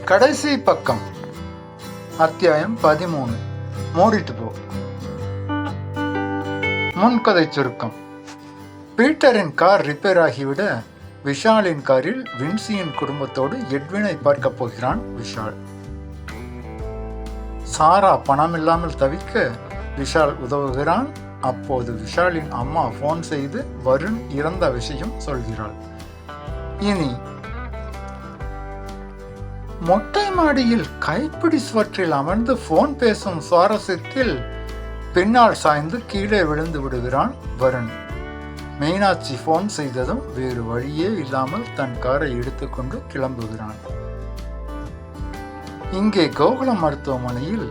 கடைசி பக்கம். அத்தியாயம் 13. மூடிட்டு போ. முன்கதை சுருக்கம். பீட்டரின் கார் ரிப்பேர் ஆகிவிட விஷாலின் காரில் வின்சியின் குடும்பத்தோடு எட்வினை பார்க்க போகிறான் விஷால். சாரா பணமில்லாமல் தவிக்க விஷால் உதவுகிறான். அப்போது விஷாலின் அம்மா போன் செய்து வருண் இறந்த விஷயம் சொல்கிறாள். இனி மொட்டை மாடியில் கைப்பிடி சுவற்றில் அமர்ந்து போன் பேசும் சுவாரஸ்யத்தில் பின்னால் சாய்ந்து கீழே விழுந்து விடுகிறான் வருண். மீனாட்சி போன் செய்ததும் வேறு வழியே இல்லாமல் தன் காரை எடுத்துக்கொண்டு கிளம்புகிறான். இங்கே கோகுலம் மருத்துவமனையில்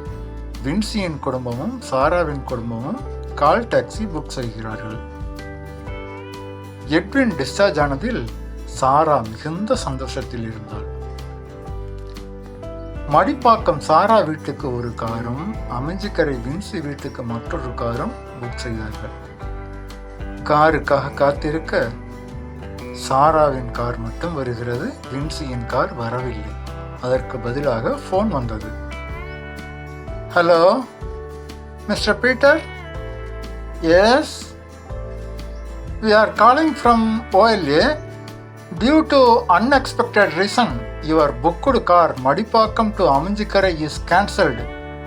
வின்சியின் குடும்பமும் சாராவின் குடும்பமும் கால் டாக்ஸி புக் செய்கிறார்கள். எட்வின் டிஸ்சார்ஜ் ஆனதில் சாரா மிகுந்த சந்தோஷத்தில் இருந்தாள். மடிப்பாக்கம் சாரா வீட்டுக்கு ஒரு காரும் அமைஞ்சிக்கரை வின்சி வீட்டுக்கு மற்றொரு காரும் புக் செய்தார்கள். காருக்காக காத்திருக்க சாராவின் கார் மட்டும் வருகிறது. வின்சியின் கார் வரவில்லை. அதற்கு பதிலாக போன் வந்தது. Hello mister Peter. Yes, we are calling from OLA. Due to unexpected reason, your booked car Madipakam to Aminjikarai is cancelled.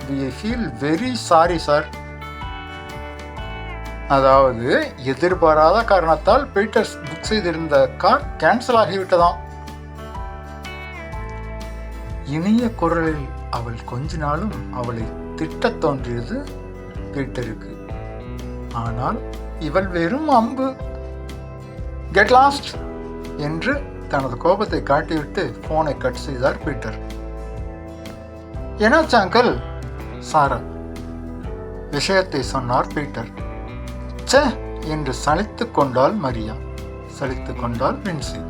We feel very sorry, sir. அதாவது எதிர்பாராத காரணத்தால் பீட்டர்ஸ் புக் செய்திருந்த கார் கேன்சல் ஆகிவிட்டதாம். இனிய குரலில் அவள் கொஞ்ச நாளும் அவளை திட்டத் தோன்றியது பீட்டருக்கு. ஆனால் இவள் வெறும் அம்பு. கெட் லாஸ்ட் என்று தனது கோபத்தை காட்டிவிட்டு போனை கட் செய்தார் பீட்டர். என்னாச்சு அங்கிள்? சாரா விஷயத்தை சொன்னார் பீட்டர். சே என்று சலித்துக் கொண்டாள் மரியா. சலித்துக் கொண்டாள் வின்சி.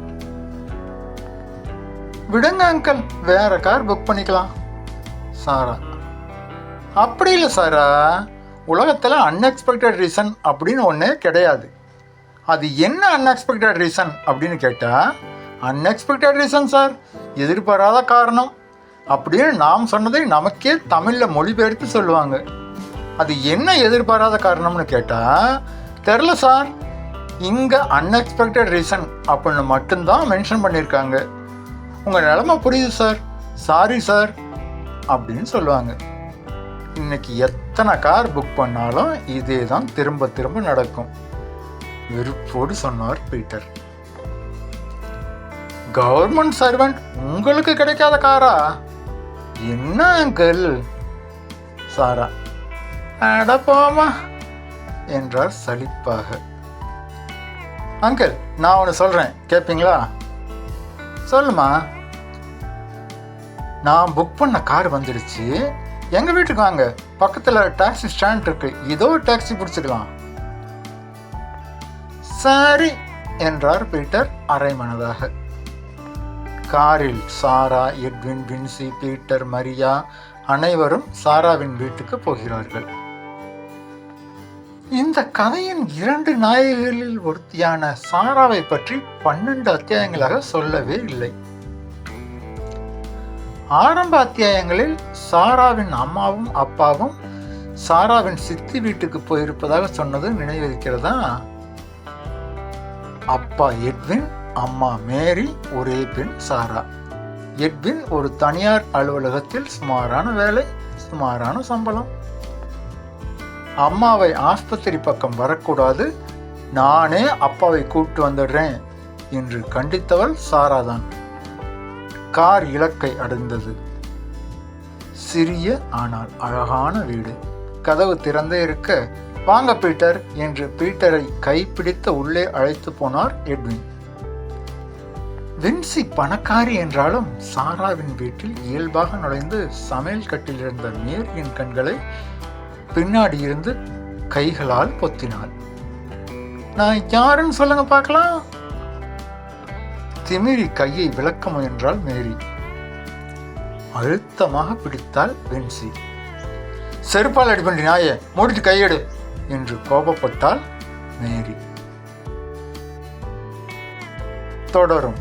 விடுங்க அங்கிள், வேற கார் புக் பண்ணிக்கலாம். சாரா அப்படி இல்லை சாரா, உலகத்தில் அன்எக்ஸ்பெக்டட் ரீசன் அப்படின்னு ஒன்றே கிடையாது. அது என்ன அன்எக்ஸ்பெக்டட் ரீசன் அப்படின்னு கேட்டால், அன்எக்ஸ்பெக்டட் ரீசன் சார், எதிர்பாராத காரணம் அப்படின்னு நாம் சொன்னதை நமக்கே தமிழில் மொழிபெயர்த்து சொல்லுவாங்க. அது என்ன எதிர்பாராத காரணம்னு கேட்டால், தெரில சார், இங்கே அன்எக்ஸ்பெக்டட் ரீசன் அப்படின்னு மட்டும்தான் மென்ஷன் பண்ணியிருக்காங்க. உங்கள் நிலைமை புரியுது சார், சாரி சார் அப்படின்னு சொல்லுவாங்க. இன்னைக்கு எத்தனை கார் புக் பண்ணாலும் இதே தான் திரும்ப திரும்ப நடக்கும். வெறுப்போடு சொன்னார் பீட்டர். கவர்மெண்ட் சர்வெண்ட் உங்களுக்கு கிடைக்காத காரா? என்ன அங்கிள்? சாரா அட போமா என்றார் சலிப்பாக. அங்கிள், நான் ஒன்று சொல்கிறேன், கேட்பீங்களா? சொல்லுமா. நான் புக் பண்ண கார் வந்துடுச்சு. எங்கள் வீட்டுக்கு வாங்க, பக்கத்தில் டாக்ஸி ஸ்டாண்ட் இருக்கு, இதோ டாக்ஸி பிடிச்சிக்கலாம். சரி என்றார் பீட்டர் அரைமனதாக. காரில் சாரா, எட்வின், வின்சி, பீட்டர், மரியா அனைவரும் சாராவின் வீட்டுக்கு போகிறார்கள். இந்த கதையின் 2 நாயகிகளில் ஒருத்தியான சாராவை பற்றி 12 அத்தியாயங்களாக சொல்லவே இல்லை. ஆரம்ப அத்தியாயங்களில் சாராவின் அம்மாவும் அப்பாவும் சாராவின் சித்தி வீட்டுக்கு போயிருப்பதாக சொன்னது நினைவிருக்கிறதா? அப்பா எட்வின், அம்மா மேரி, ஒரே பெண் சாரா. எட்வின் ஒரு தனியார் அலுவலகத்தில் சுமாரான வேலை, சுமாரான சம்பளம். அம்மாவை ஆஸ்பத்திரி பக்கம் வரக்கூடாது, நானே அப்பாவை கூப்பிட்டு வந்துடுறேன் என்று கண்டித்தவள் சாராதான். கார் இலக்கை அடைந்தது. சிறிய ஆனால் அழகான வீடு. கதவு திறந்தே இருக்க, வாங்க பீட்டர் என்று பீட்டரை கைப்பிடித்து உள்ளே அழைத்து போனார் எட்வின். வின்சி பணக்காரி என்றாலும் சாராவின் வீட்டில் இயல்பாக நுழைந்து சமையல் கட்டில் இருந்த மேரியின் கண்களை பின்னாடி இருந்து கைகளால் பொத்தினாள். நான் யாருன்னு சொல்லுங்க பார்க்கலாம். திமிரி கையை விளக்க முயன்றாள் மேரி. அழுத்தமாக பிடித்தாள் வின்சி. செருப்பால் அடி பண்ணி நாயே, மூடிட்டு கையெடு என்று கோபப்பட்டாள் மேரி. தொடரும்.